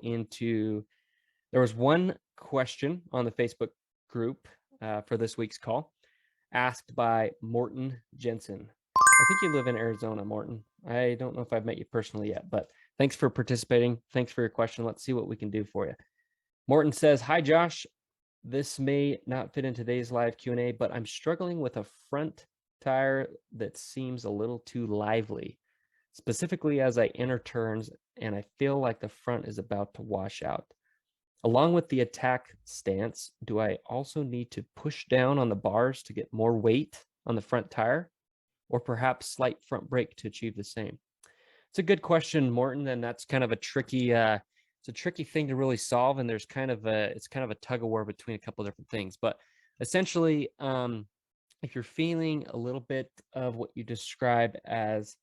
into, there was one question on the Facebook group for this week's call asked by Morton Jensen. I think you live in Arizona, Morton. I don't know if I've met you personally yet, but thanks for participating. Thanks for your question. Let's see what we can do for you. Morton says, "Hi, Josh. This may not fit in today's live Q&A, but I'm struggling with a front tire that seems a little too lively, specifically as I enter turns, and I feel like the front is about to wash out. Along with the attack stance, do I also need to push down on the bars to get more weight on the front tire, or perhaps slight front brake to achieve the same?" It's a good question, Morton, and that's kind of a tricky it's a tricky thing to really solve, and there's kind of a tug of war between a couple of different things. But essentially, if you're feeling a little bit of what you describe as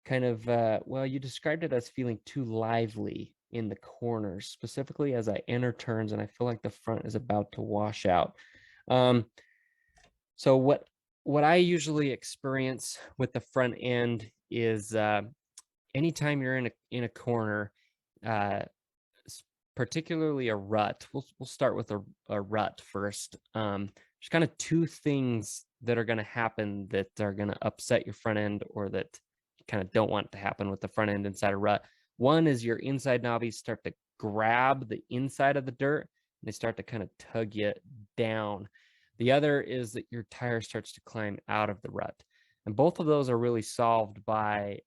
kind of well, you described it as feeling too lively in the corners, specifically as I enter turns, and I feel like the front is about to wash out. So what I usually experience with the front end is anytime you're in a corner, particularly a rut. We'll start with a rut first. There's kind of two things that are going to happen that are going to upset your front end, or that you kind of don't want to happen with the front end inside a rut. One is your inside knobbies start to grab the inside of the dirt, and they start to kind of tug you down. The other is that your tire starts to climb out of the rut. And both of those are really solved by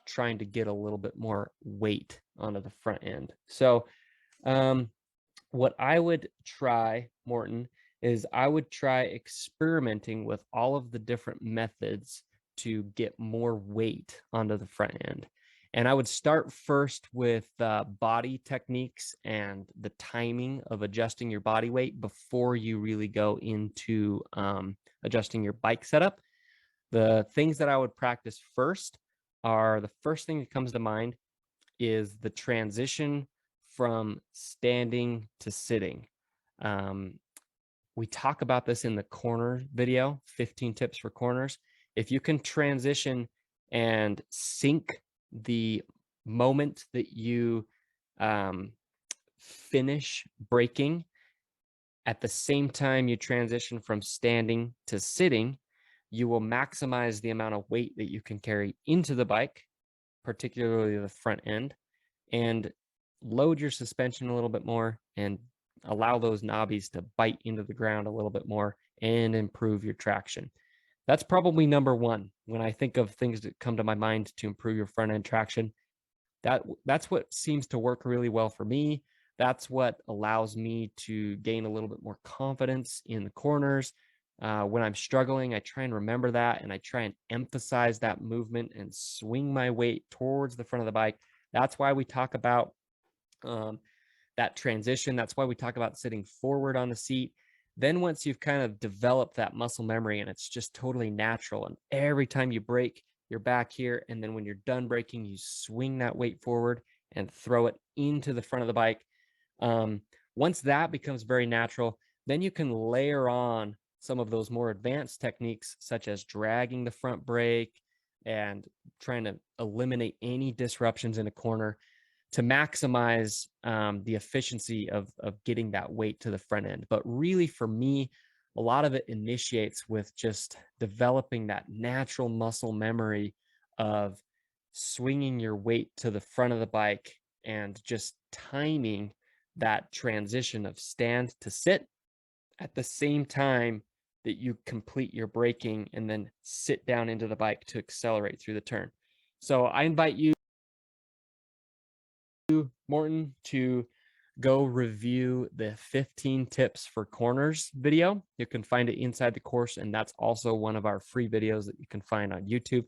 trying to get a little bit more weight onto the front end. So what I would try, Morton, is I would try experimenting with all of the different methods to get more weight onto the front end. And I would start first with body techniques and the timing of adjusting your body weight before you really go into adjusting your bike setup. The things that I would practice first are, the first thing that comes to mind is the transition from standing to sitting. We talk about this in the corner video, 15 tips for corners. If you can transition and sync the moment that you finish braking at the same time you transition from standing to sitting, you will maximize the amount of weight that you can carry into the bike, particularly the front end, and load your suspension a little bit more and allow those knobbies to bite into the ground a little bit more and improve your traction. That's probably number one when I think of things that come to my mind to improve your front end traction. That's what seems to work really well for me. That's what allows me to gain a little bit more confidence in the corners. When I'm struggling, I try and remember that, and I try and emphasize that movement and swing my weight towards the front of the bike. That's why we talk about that transition. That's why we talk about sitting forward on the seat. Then once you've kind of developed that muscle memory and it's just totally natural, and every time you brake, you're back here, and then when you're done braking, you swing that weight forward and throw it into the front of the bike. Once that becomes very natural, then you can layer on some of those more advanced techniques, such as dragging the front brake and trying to eliminate any disruptions in a corner to maximize the efficiency of getting that weight to the front end. But really, for me, a lot of it initiates with just developing that natural muscle memory of swinging your weight to the front of the bike and just timing that transition of stand to sit at the same time that you complete your braking and then sit down into the bike to accelerate through the turn. So I invite you, Morton, to go review the 15 tips for corners video. You can find it inside the course, and that's also one of our free videos that you can find on YouTube.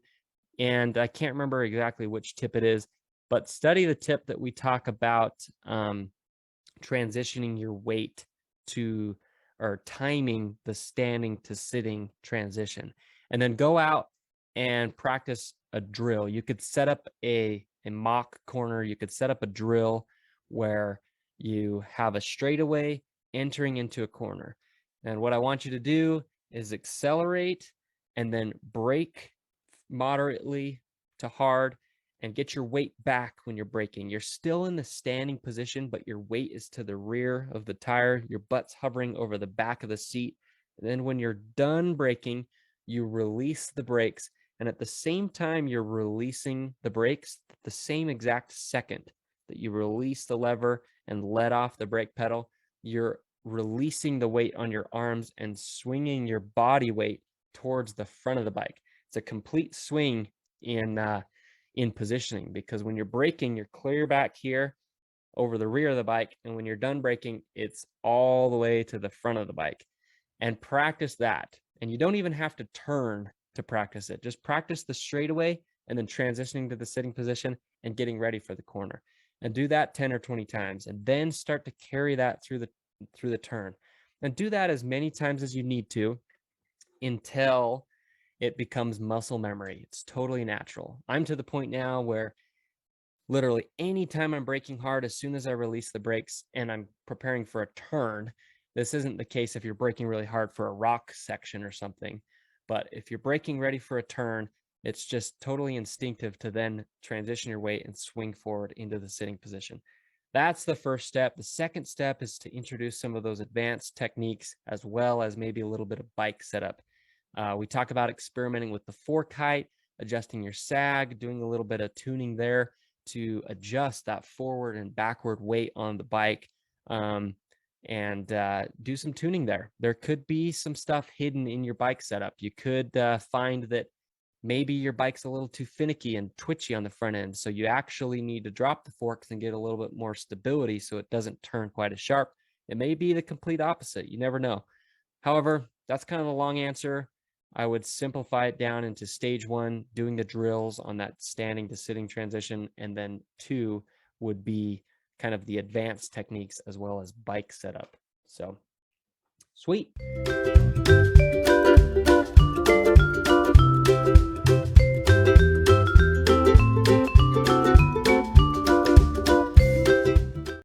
And I can't remember exactly which tip it is, but study the tip that we talk about transitioning your weight to, or timing the standing to sitting transition, and then go out and practice a drill. You could set up a mock corner. You could set up a drill where you have a straightaway entering into a corner. And what I want you to do is accelerate and then brake moderately to hard, and get your weight back when you're braking. You're still in the standing position, but your weight is to the rear of the tire. Your butt's hovering over the back of the seat. And then when you're done braking, you release the brakes. And at the same time you're releasing the brakes, the same exact second that you release the lever and let off the brake pedal, you're releasing the weight on your arms and swinging your body weight towards the front of the bike. It's a complete swing in positioning, because when you're braking, you're clear back here over the rear of the bike, and when you're done braking, it's all the way to the front of the bike. And practice that. And you don't even have to turn to practice it. Just practice the straightaway and then transitioning to the sitting position and getting ready for the corner. And do that 10 or 20 times, and then start to carry that through the turn. And do that as many times as you need to until it becomes muscle memory. It's totally natural. I'm to the point now where literally anytime I'm braking hard, as soon as I release the brakes and I'm preparing for a turn, this isn't the case if you're braking really hard for a rock section or something, but if you're braking ready for a turn, it's just totally instinctive to then transition your weight and swing forward into the sitting position. That's the first step. The second step is to introduce some of those advanced techniques, as well as maybe a little bit of bike setup. We talk about experimenting with the fork height, adjusting your sag, doing a little bit of tuning there to adjust that forward and backward weight on the bike, and do some tuning there. There could be some stuff hidden in your bike setup. You could find that maybe your bike's a little too finicky and twitchy on the front end, so you actually need to drop the forks and get a little bit more stability so it doesn't turn quite as sharp. It may be the complete opposite. You never know. However, that's kind of the long answer. I would simplify it down into stage one, doing the drills on that standing to sitting transition, and then two would be kind of the advanced techniques as well as bike setup. So, sweet.